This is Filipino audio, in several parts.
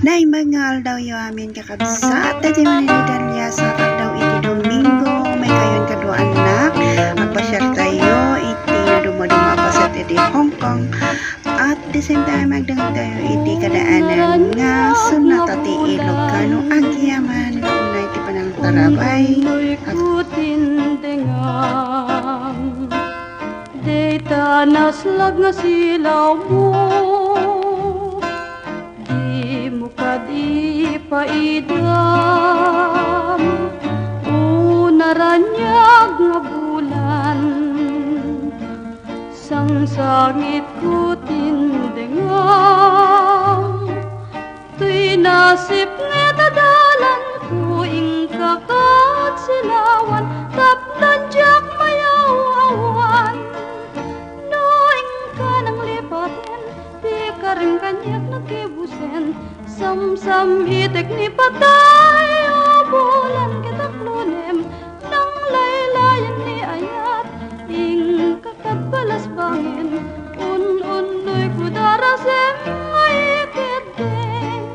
Naimangal daw yu amin kakabsat, dati maninidarya sa daw iti Domingo, may kayon kadua anak, agpasyar tayo, iti na dumaduma pa sa iti Hong Kong, at the same time agdang tayo iti kadaanan nga sunat ati ilog kano agyaman, una iti panangtarabay, at Data naslag nga silaw mo, di mo kadi paidam, unaranyag nga bulan, sang sangit ko tindengam, tuy nasip nga dadalan ko ingkakat silawan, tapnan jak mayaw-awan. Karing kanyak nakibusen, sam-sam itek ni patay, bulan kita klunem, nang laylayan ni ayat, ing kakat balas bangin, un-unoy kudarasem ay kedeng.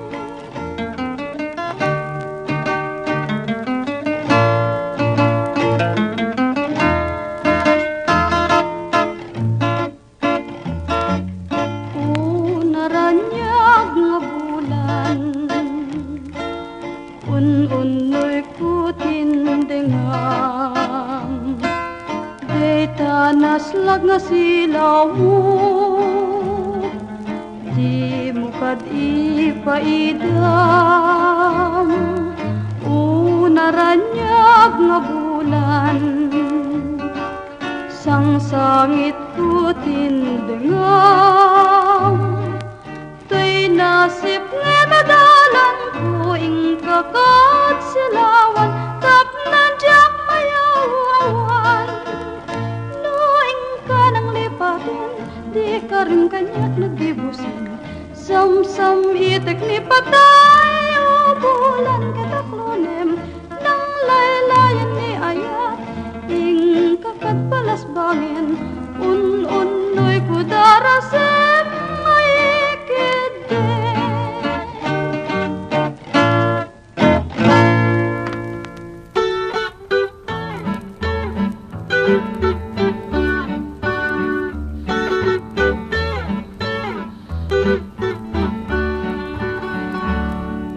Un-unoy ko tindengam, data naslag nga silaw mo, di mo kadi paidam, unaranyag nga bulan, sang sangit ko tindengam, tuy nasip nga nadalan ko ingkakat silawan, tapnan jak mayaw-awan. Noing ka nang lipatin, di ka rin kanyak nagibusin, sam-sam itek ni patay, bulan kita klunem, nang laylayan ni ayat, ingkakat balas bangin, un-unoy kudarasem ay kedeng.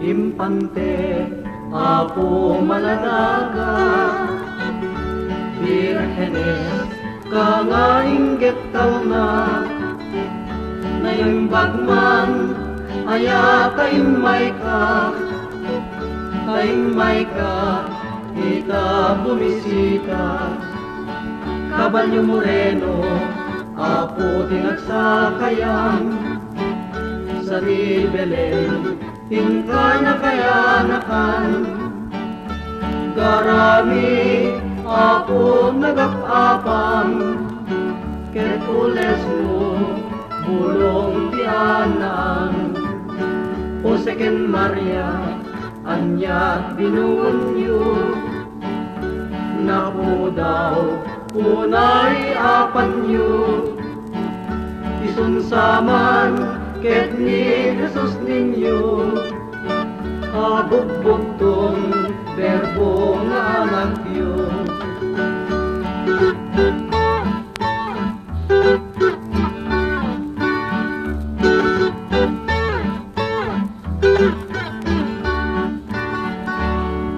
Impante, Apo Malalaga, Birhenes, kangainggit na, naimbagman, aya kaimay ka, ita bumisita, Kabalyo Moreno, Apo tinagsakayan, sa di Belen, tingka na kayanakan, garami ako nagapapang, ketules mo bulong tianan, o Seken Maria anya binunyo, naku daw unay apanyo, isunsaman ket ni Jesus ninyo, abugbog tong berbo nga anak yu.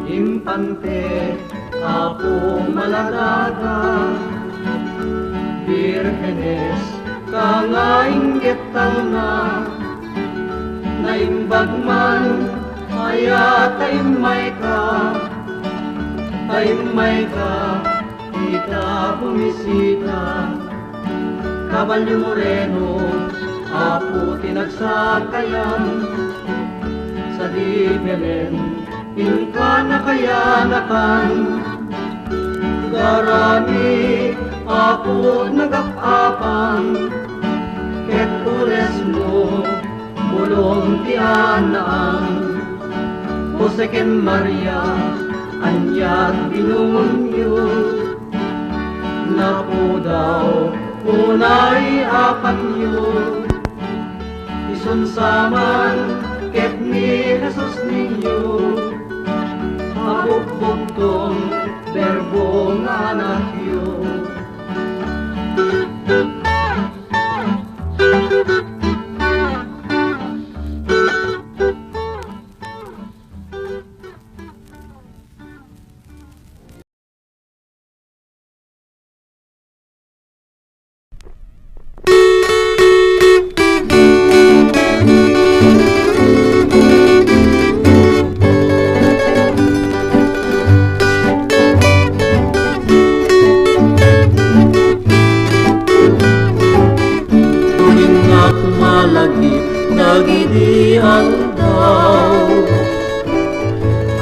Impante, Apo Malalaga, Birhenes, kangainggit na, naimbagman, aya taimay ka, ita bumisita, Kabalyo Moreno, Apo tinagsakayan, sa di Belen, tingka na kayanakan, garami ako nagapapang, ketules mo bulong tianaan, o Seken Maria anyag binunyo, naku daw unay apanyo, isunsaman ket ni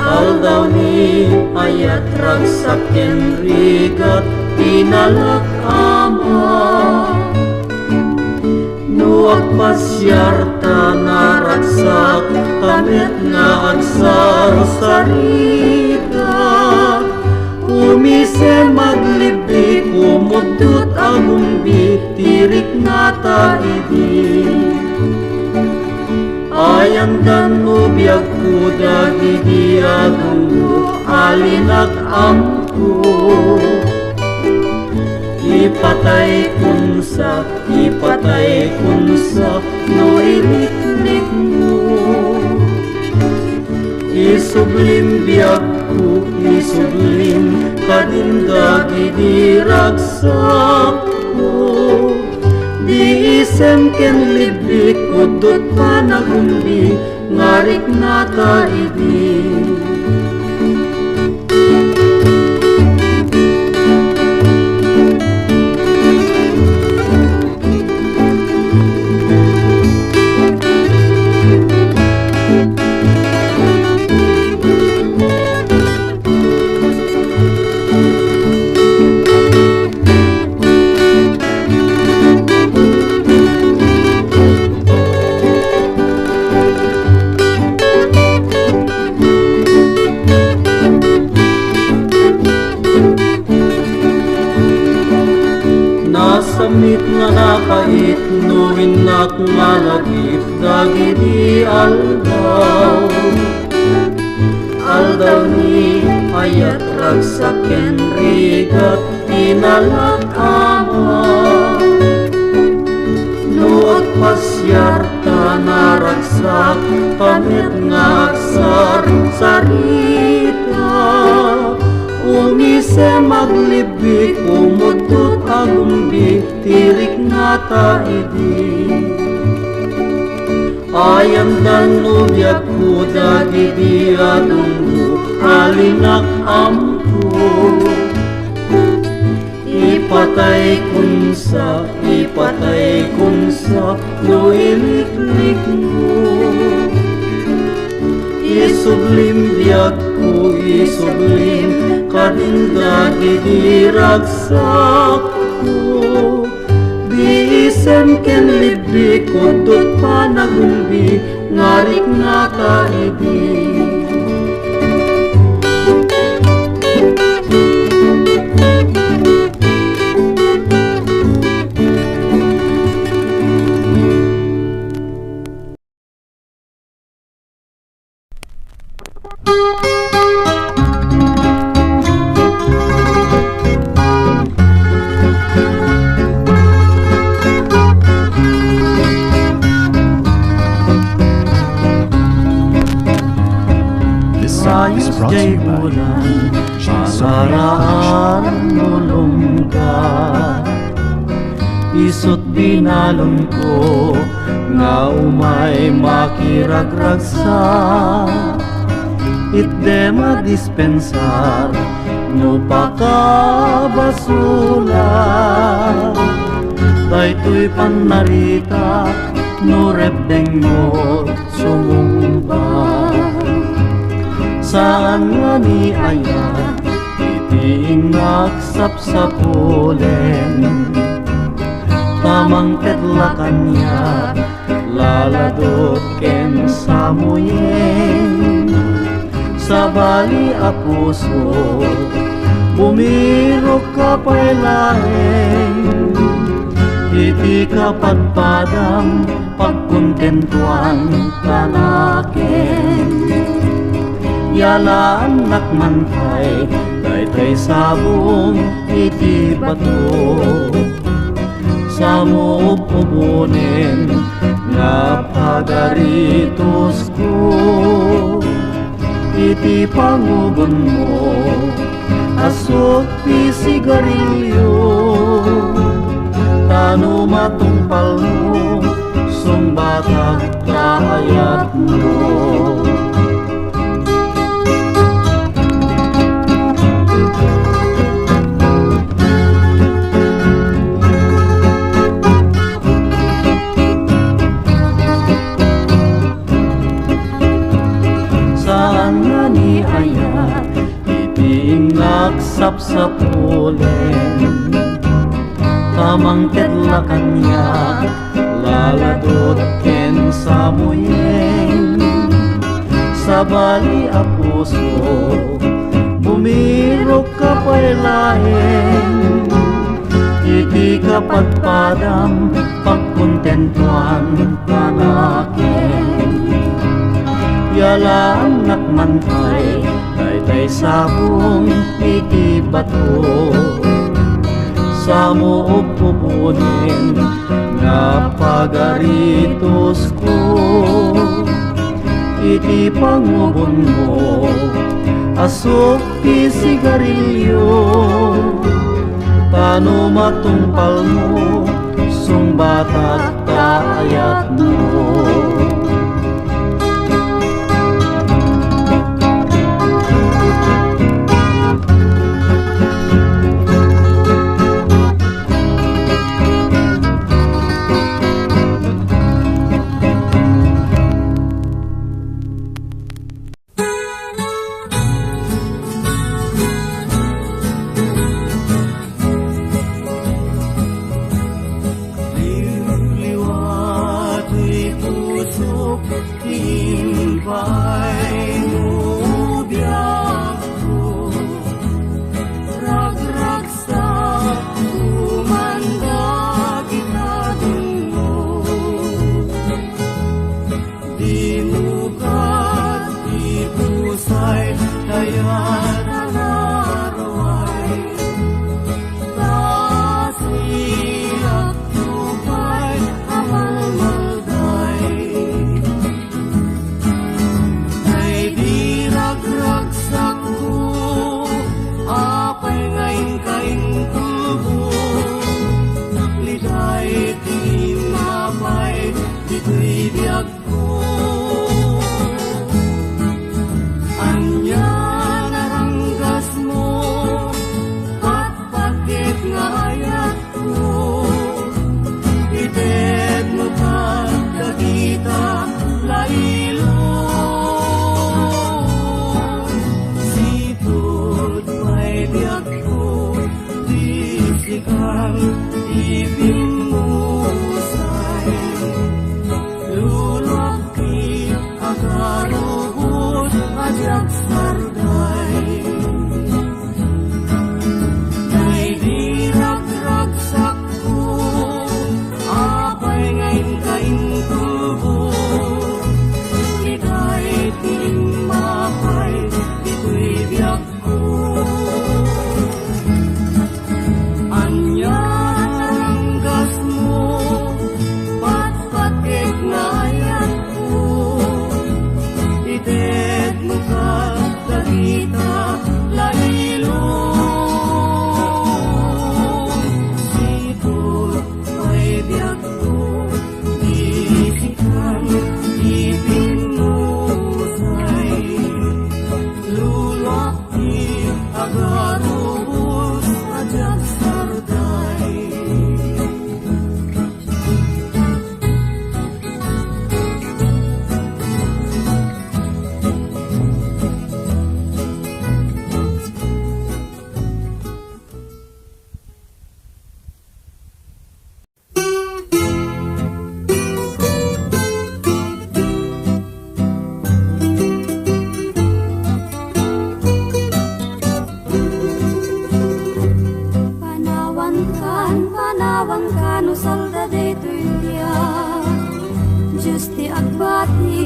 aldaw ni ayat ragsak ken rigat pinalak ama nuak pasyarta naragsak kamet nga agsar sarita umise maglibi kumudut agumbi tirik nga taidi ayan dan ubiyag kuda gidi agungo alinak amko ipatay kunsa no iliklik mo isublim biyagku isublim kadinda gidi ragsak ko di isem ken libik udot panagumbi ngarik na taidi Nasamit nga nakait nuwin na kumalagip dagiti aldaw ni ayat ragsak ken rigat pinalak ama nuag pasyarta naragsak kamet nga agsar sarita umise maglibik umutut agumbi tirik nga taidi ayam dan ubiyag kuda gidi adunggo alinak ampo ipatay kunsa no iliklik mo isublim biyagku isublim kadinda gidi ragsak ko di isem ken libik udot panagumbi ngarik nga taidi Is brought to you by Pasaraan mulong ka Isot binalon ko nga umay makiragragsa Itde madispensar no pakabasula Daytoy panarita no repdeng mo sumumba Saan nga ni ayat itiing nagsapsapulen Tamang ketlakan niya laladot ken samuyen Sa bali a puso bumirok ka pailaeng Iti kapadpadang pagkontentuan kanaken Yalaan nakmantay daytay sabong iti bato Samup ubunin nga pagaritos ko Iti pangugon mo asok ti sigarilyo Tano matumpal mo sumbatag kaayat mo sapsapulin tamang ketla kanya laladot ken samuyeng sabali a puso bumirok ka pa'y laeng iti kapagpadam pagkontentuan panaken yala anak mantay tay sabong iti bato samo pupunin nga pagaritos ko iti pangubon mo asok ti sigarilyo tano matumpal mo sumbatat taayat mo.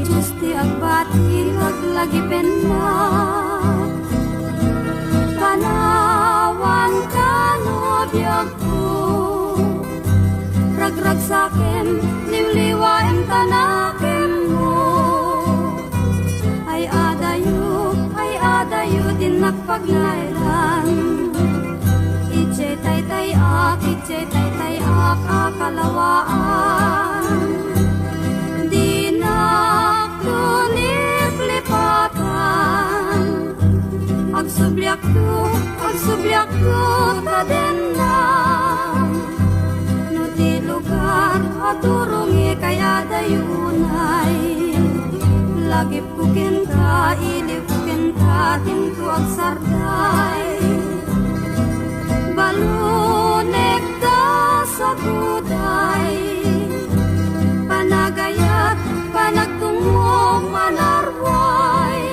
Justi agbati lagi penna kanawan kano biagku ragrag saken liwliwain tanaken mo ay adayo din nakpagnailan ije tay ak akalawaan di nakunip lipatan agsublyak ko kadena no di lugar aturungi kaya dayunay lagi pukin ka ilip pukin ka tintu agsarday balunek da sa guday, panagayat panagtungo manarway.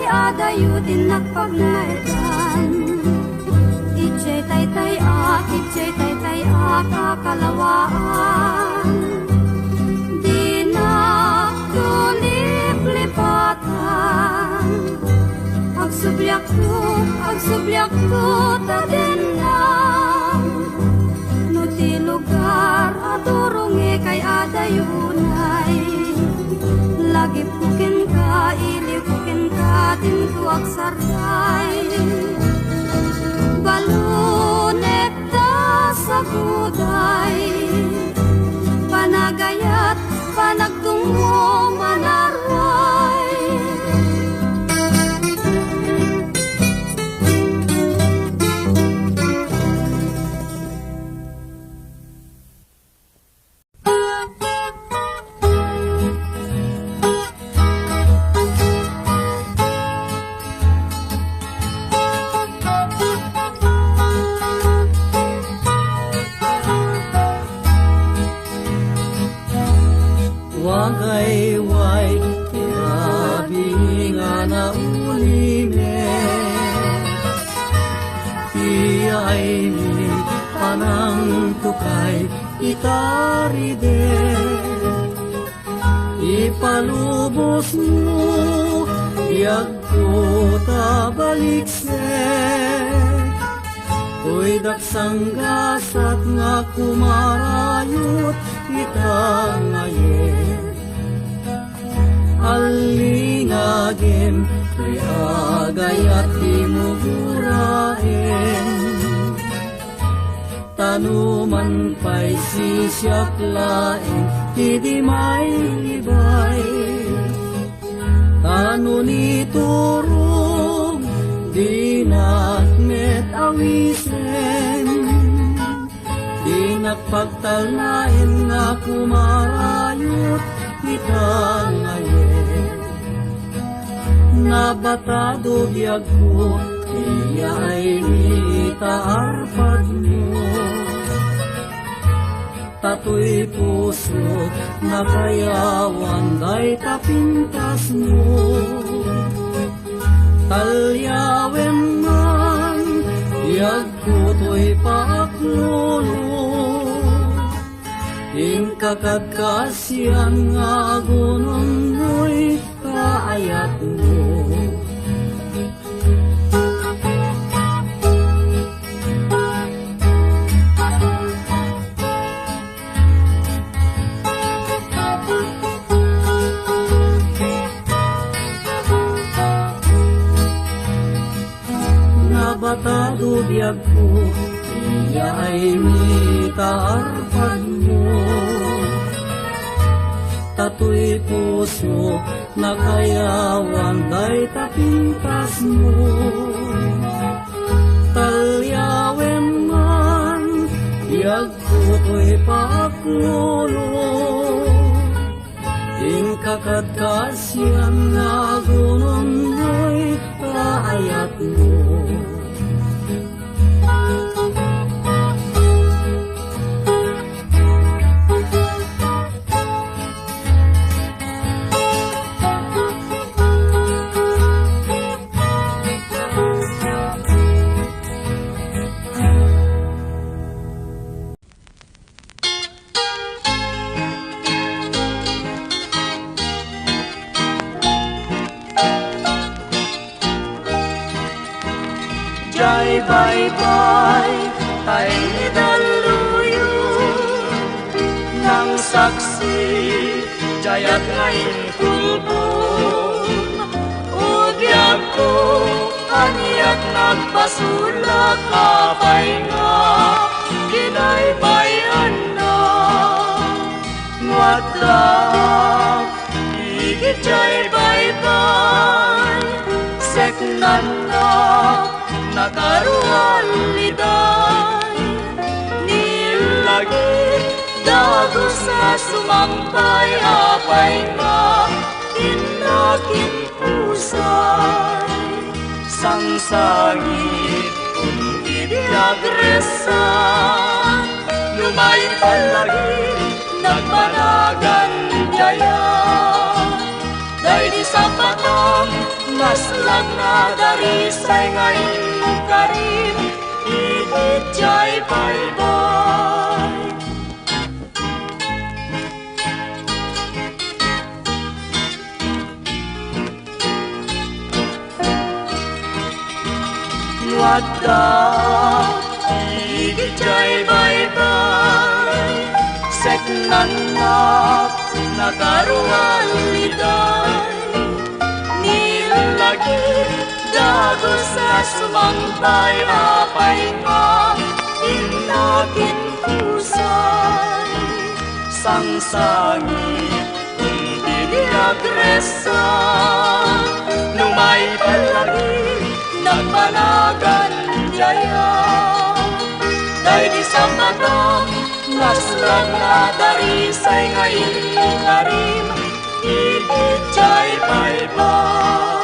Adayo din nagpagnaitan, itsay taytay kakalawaan. Di na tulip-lipatan, agsubyak ko tadin lang. No di lugar aturungi kay adayunay, lagi pukin ka, iliw pukin ka, tintuak sarday. Balunek da sa guday, panagayat panagtungo manarway. Wagayway, tinabi nga na ulime. Iyay ni panang tukay itaride. Ipalubos mo, iyag ko tabalikse. To'y daksang gasat nga kumarayot itang ngayon. Alingagin, kaya gayat di mo gurain. Tanuman pa'y sisyaklain, hindi may ibay. Tano ni turong, di nakmet awisen. Di nagpagtalain na kumarayot itang ngayon. Nabatado biyag ko, iya'y itaarpad mo. Tato'y puso na kayawan day tapintas mo. Talyawen man, iyag ko to'y paaklolo. Ingkakagkasyan nga gunon mo'y kaayat mo. Nabatado biyag ko, iya'y mitaarpad mo. Tato'y puso na kayawan day tapintas mo. Talyawen man, iyag ko to'y paaklolo. Ingkakadkasyan na gunon mo'y kaayat mo. Jai bye-bye, tay daluyo ng saksi, jayat ngayon kulbong. Ugyag ko, aniyak nagpasulak, apay nga, kinaybayan na. wadda igijay baybay seknan na nakarualiday nilagi dagos na sumampay apay nga inakin pusay sangsangit kundi diagresa lumay palagi nagmanagan jaya day di sa patang naslag na darisay ngayon karim igijay baybay wadda igijay baybay seknan na nakarualiday nilagi dagos sa sumampay apay nga inakin pusay sangsangit hindi diagresa lumay palagi nagmanagan jaya day di sa matang naslag na darisay ngayon karim igijay baybay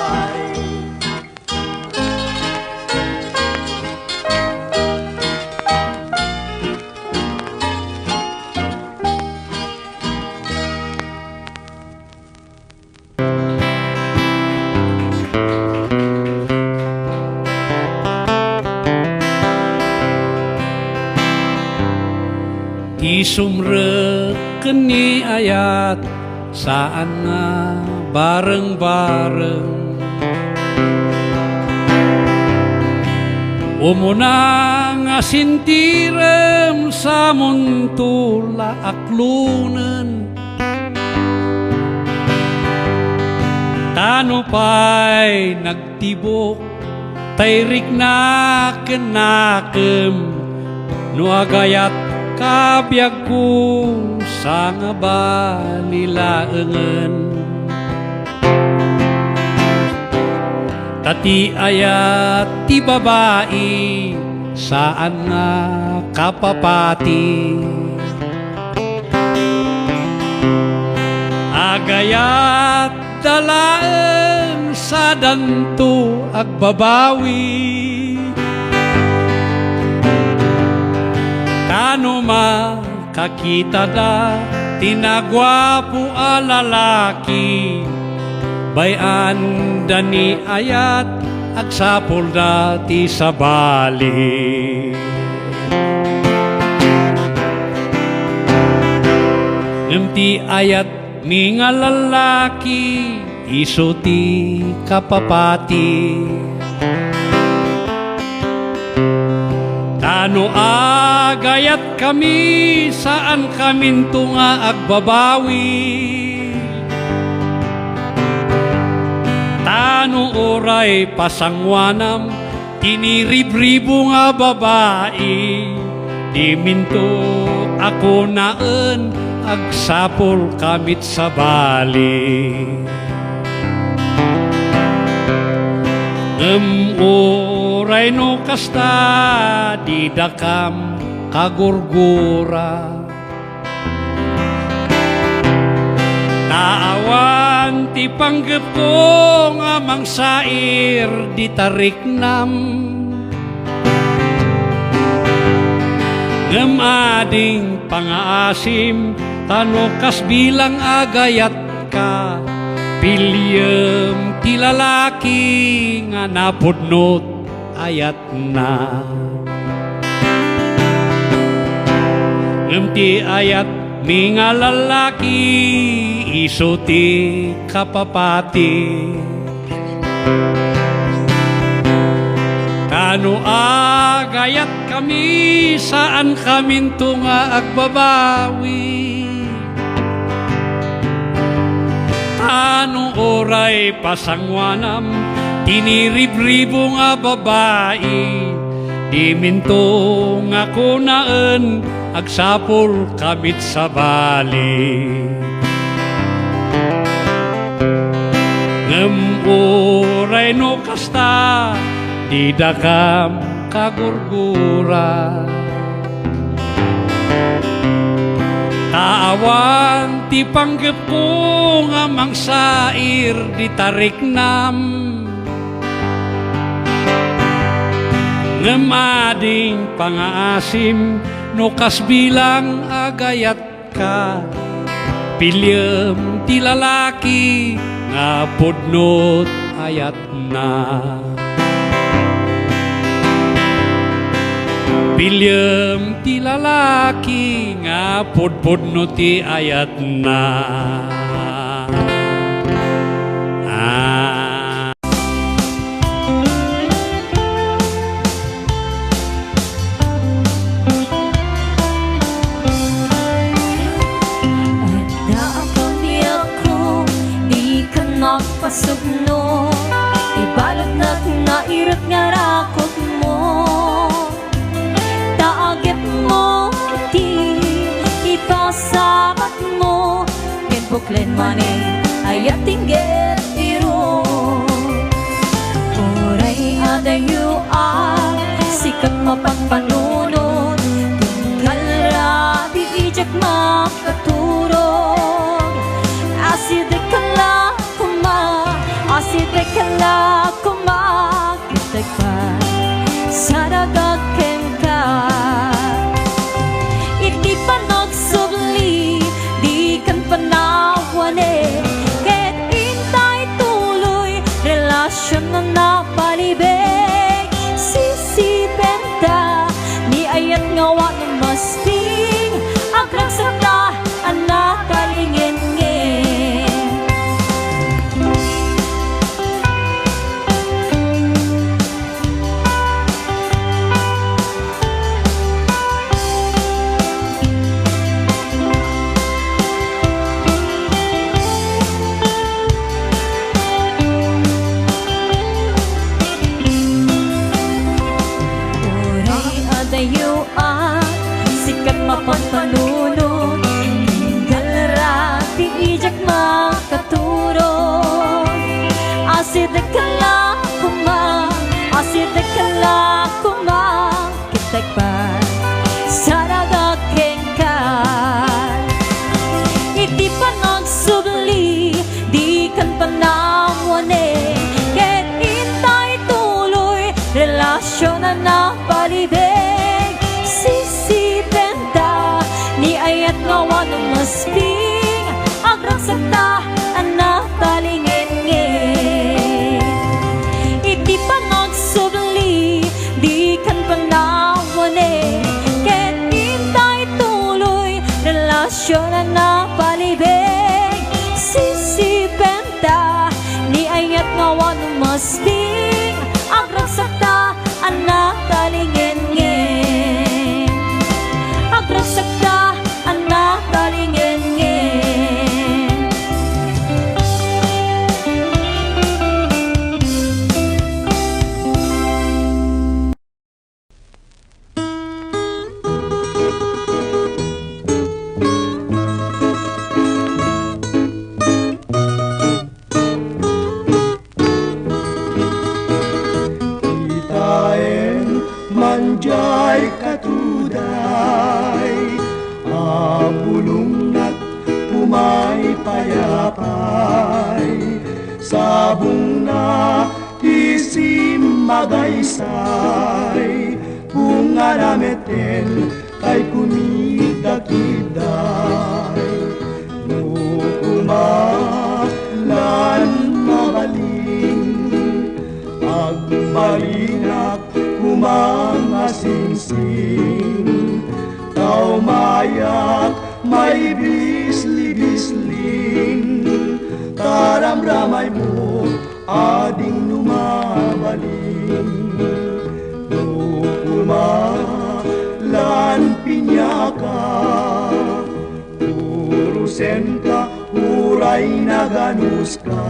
Isumreken ni ayat saan nga bareng-bareng umuna nga sintirem sa muntula aklunen tano pa'y nagtibok tayrik na kenakem no agayat kabiyag ko sa nga balilaengen tati ayat ti babae saan nga kapapati agayat dalaen sa danto agbabawi kano makakita da tinagwapo a lalaki bayan dani ayat agsapol dati sa bali ngemti ayat ni nga lalaki iso ti kapapati tano agayat kami saan kamin tunga agbabawi tano oray pasangwanam tiniribribo nga babae di minto ako naan agsapol kamit sa bali oray no kasta di dakam kagurgura naawan ti panggep ko nga mangsair di tariknam ngem ading pangaasim tanukas bilang agayat ka pilyem ti lalaki nga napudnot ayat na ngem ti ayat mi nga lalaki iso ti kapapati kano agayat kami saan kaminto nga agbabawi anong oray pasangwanam tiniribribo nga babae di minto nga kunaan agsapul kamit sa bali. Ngemuray no kasta, di dakam kagurgura. Taawan ti panggep ko nga mangsair di tarik nam. Ngemading pangaasim no kas bilang agayat ka. Pilyem ti lalaki nga pudnot ayat na. Pilyem ti lalaki nga pudpudnot ti ayat na. Pasugno, ibalot na't nairot nga rakot mo. Taagip mo, ti ipasabat mo. Kinbuklen maning ayat tinggit iro. Oray adayo sikat mapagpanunod. Tunggal ra, di ijak makaturog. Asid ka lang aside kala kumakitag pa sa nagakem ka. Iti pa nagsubli, di kan panawan ket intay tuloy, relasyon na napalibig. Sisipenta, ni ayat ngawa ng masting, agrang sakta, anak kalingin. Sikat mapagpanunod, galera di ijak makaturog. Asid kala kuma, kitag pa sa nagakeng ka. Iti pa nagsubli, di kan panawan ket intay tuloy, relasyon na napalibig. Sisipenta, ni ayat ngawa ng masping, agrang sakta, anak talingin. Iti pa nagsubli, di kan panawan ket intay tuloy, relasyon na napalibig. Sisipenta, ni ayat ngawa ng masping, agrang sakta, anak talingin. Sakta, anak talingin. Kitaen manjay katuday, bulungnat pumay payapay, sabong na isim magaysay, bunga nametel kay kumidakiday. Nukumalan mabaling, agmalinak kumangasingsing, tao mayak may bisli-bisling, taramramay mo ading numabaling. Nukumalan pinyaka, urusen ka, uray na ganus ka,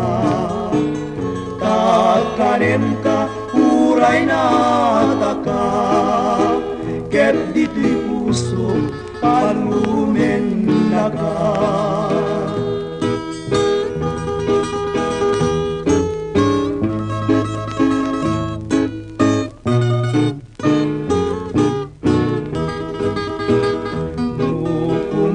takanem ka, uray na taka, ket dito'y puso palumen na ka. Nukumalan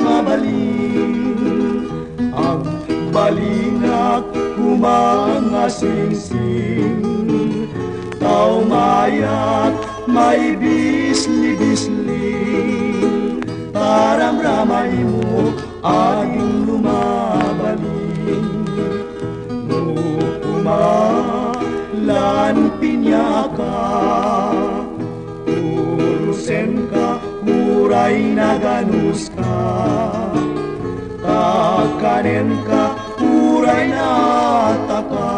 mabaling ang balingak kumangasing-sing, tao mayat may bisli-bisli, taramramay mo aging lumabaling. Nukumalan pinyaka, urusen ka, huray na ganus ka, kakanen ka, huray na taka,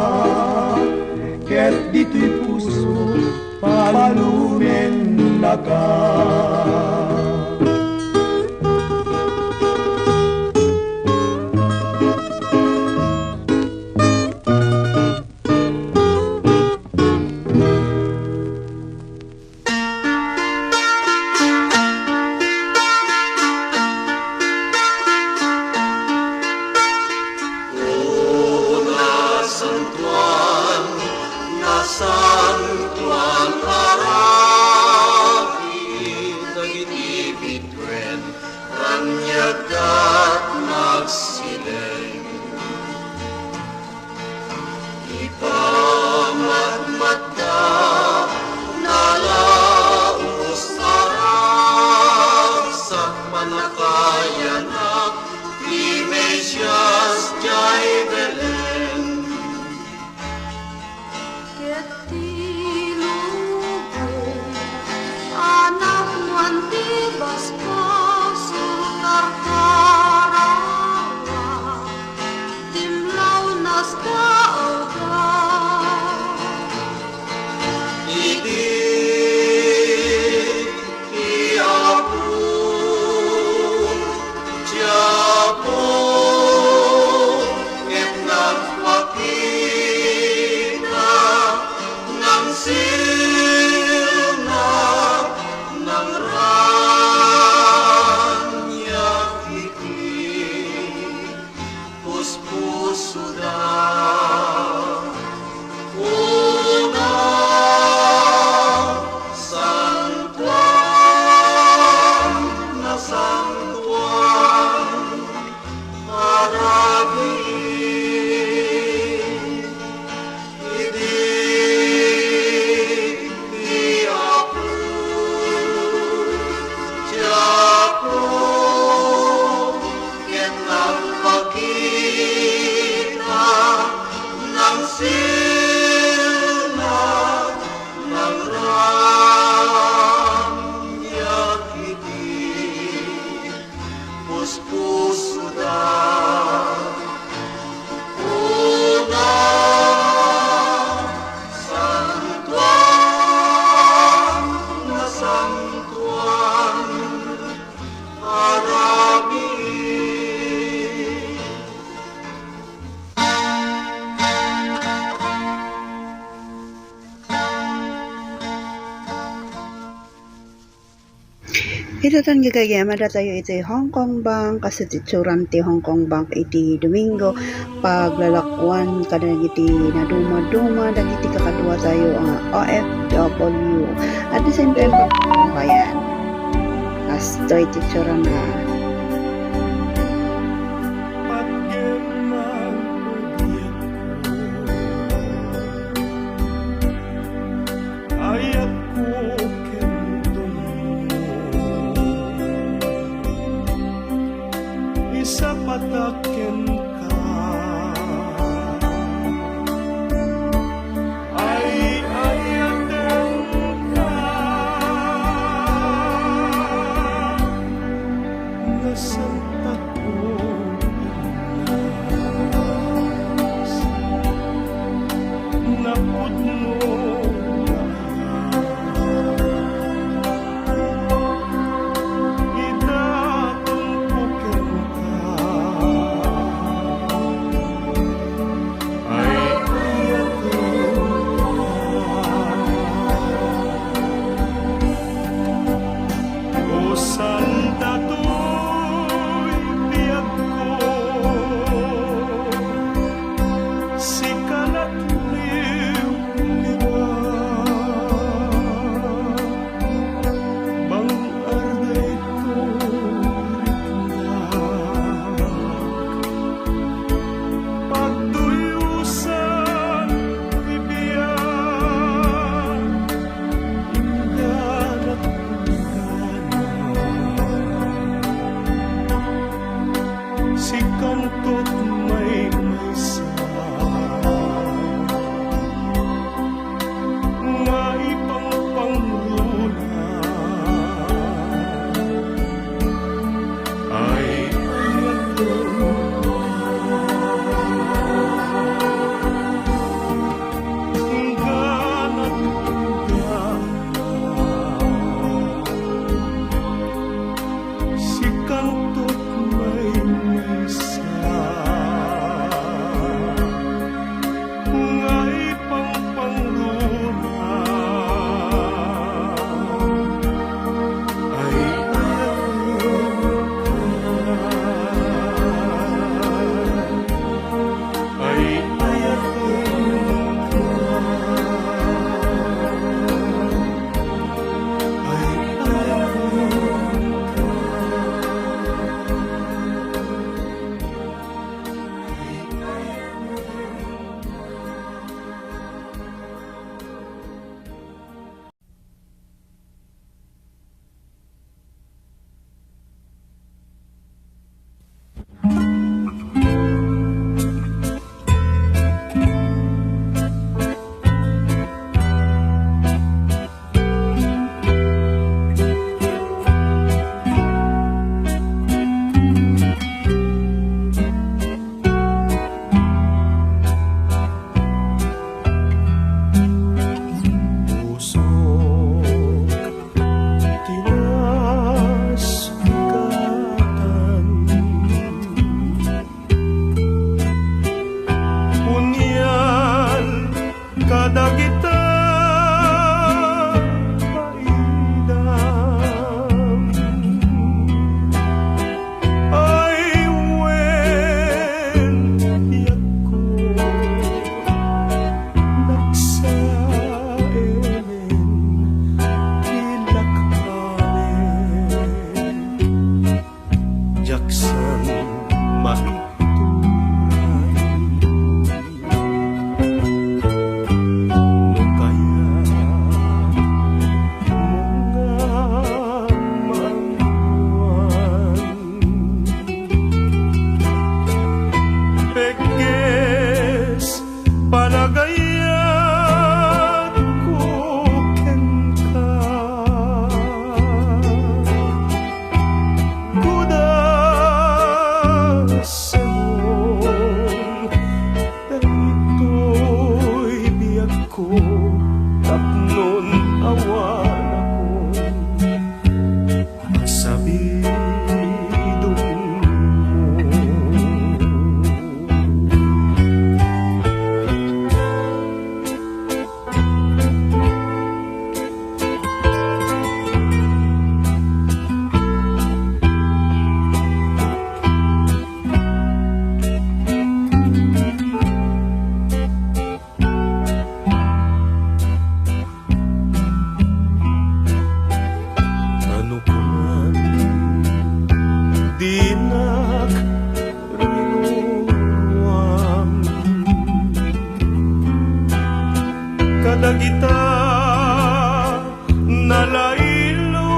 ket dito'y puso palumen na ka. Ito tan gagayama da tayo iti Hong Kong Bank kasi titsuran ti Hong Kong Bank iti Domingo paglalakwan kadang iti naduma-duma dagiti kakadua tayo ang OFW at the same time bayan kasto iti tsuran na patakin ka, ay ayatin ka, tapnon awan ako sabidong ano ka man di nagrinuam kadagita nalaylo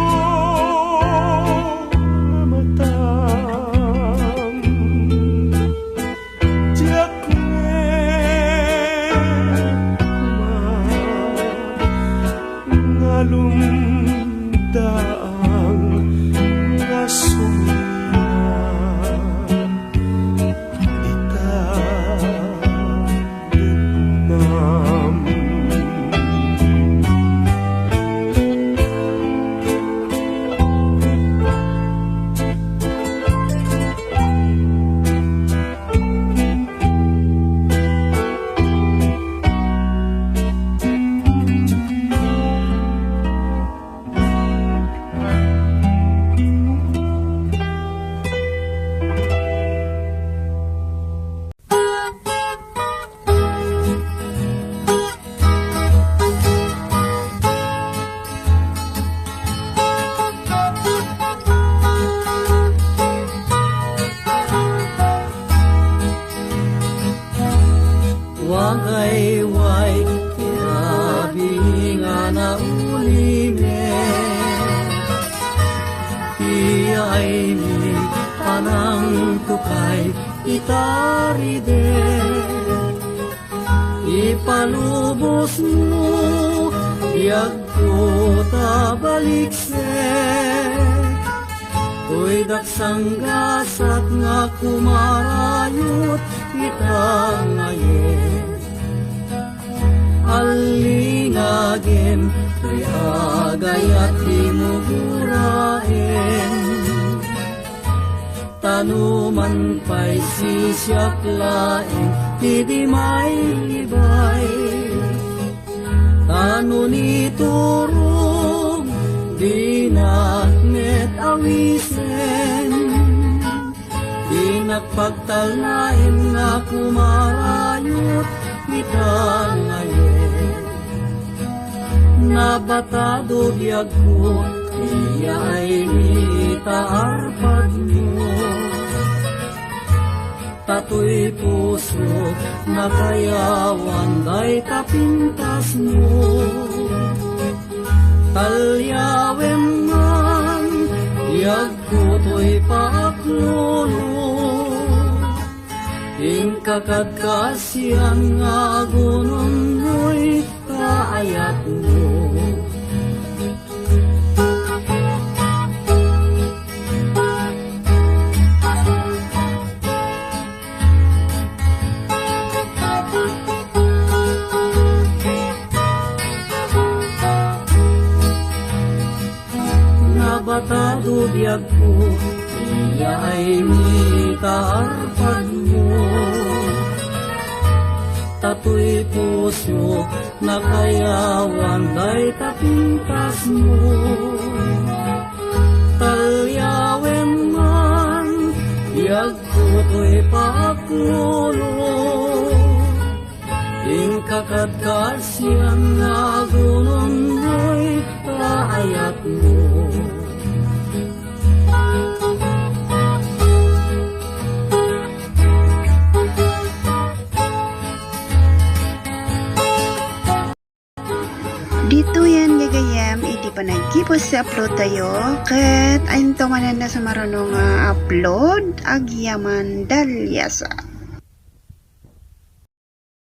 matam tiyak ngalumdaang nasumina ita Vietnam. Wagay-way tirabi nga na ulime Iyay mi panang tukay itaride Ipalubos mo biyag ko tabalikse To'y daksang gasat nga kumarayot itang ngayon Alingagin to'y agay at di mo burahin Tanuman pa'y sisyaklain Hindi may ibay Tano ni turog Di nakmet awisen Di nagpagtalnain nga kumarayot kita ngayon Nabatado biyag ko Iya'y nitaarpag mo Tato'y puso na kayawan Day tapintas mo Talyawin man Biyag ko to'y paaklolo Ingkakad kasiyang nga gunon mo'y kaayat mo Nabatado biyag ko Iya'y nitaarpag mo Tato'y puso na kayawan Day tapintas mo Talyawin man Biyag ko to'y paaklolo Ingkakad kasiyang nga gunon mo'y kaayat mo Dito yan gagayam, iti pa nagkipos sa upload tayo. Kat ayun to manan na sa marunong upload, agyaman dalyasa.